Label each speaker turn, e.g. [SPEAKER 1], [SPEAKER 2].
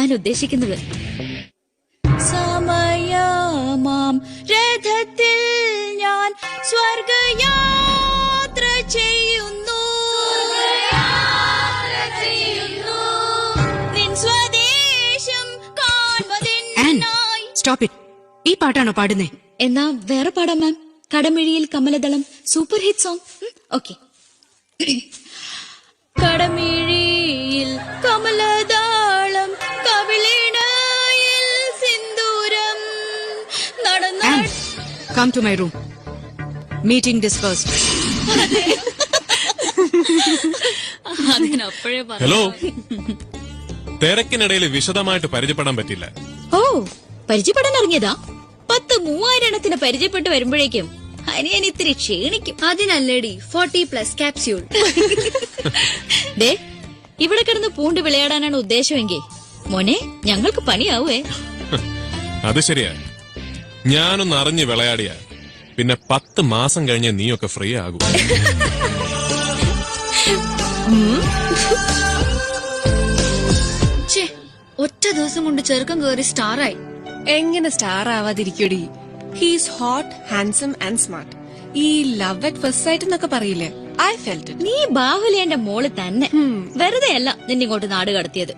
[SPEAKER 1] ഞാൻ ഉദ്ദേശിക്കുന്നത്. സമയമാം രഥത്തിൽ ഞാൻ സ്വർഗയാത്ര ചെയ്യുന്നു, നിൻ സ്വദേശം കാണുന്നതിനായി.
[SPEAKER 2] Stop it. ഈ പാട്ടാണോ പാടുന്നേ?
[SPEAKER 1] എന്നാ വേറെ പാടാം മാം. കടമിഴിയിൽ കമലദളം സൂപ്പർ ഹിറ്റ് സോങ്. ഓക്കെ. കടമിഴിയിൽ കമലദളം കവിളിണയിൽ സിന്ദൂരം നടന്ന.
[SPEAKER 2] Come to my room. Meeting dispersed.
[SPEAKER 1] അതിനപ്പോഴേ
[SPEAKER 3] ഹലോ, തിരക്കിനിടയിൽ വിശദമായിട്ട് പരിചയപ്പെടാൻ പറ്റില്ല.
[SPEAKER 1] ഓ, പരിചയപ്പെടാൻ ഇറങ്ങിയതാ? 10,000 എണ്ണത്തിന് പരിചയപ്പെട്ട് വരുമ്പോഴേക്കും അനിയൻ ഇത്തിരി ക്ഷീണിക്കും. അതിനല്ലേടി 40+ ക്യാപ്സ്യൂൾ. ദേ, ഇവിടെ കിടന്ന് പൂണ്ട് വിളയാടാനാണ് ഉദ്ദേശമെങ്കിൽ മോനെ ഞങ്ങൾക്ക് പണിയാവേ.
[SPEAKER 3] അത് ശരിയാ. ഞാനൊന്ന് അറിഞ്ഞ് വിളയാടിയ പിന്നെ 10 മാസം കഴിഞ്ഞ് നീയൊക്കെ ഫ്രീ ആകും.
[SPEAKER 1] ഒറ്റ ദിവസം കൊണ്ട് ചെറുക്കം കയറി സ്റ്റാറായി.
[SPEAKER 4] എങ്ങനെ സ്റ്റാർ ആവാതിരിക്കടി? He's hot, handsome and smart. ഈ ലവ് അറ്റ് ഫസ്റ്റ് സൈറ്റ് എന്നൊക്കെ പറയില്ലേ, ഐ ഫെൽറ്റ് ഇറ്റ്.
[SPEAKER 1] നീ ബാഹുലേന്റെ മോള് തന്നെ. വെറുതെ അല്ല നിന്നിങ്ങോട്ട് നാട് കടത്തിയത്.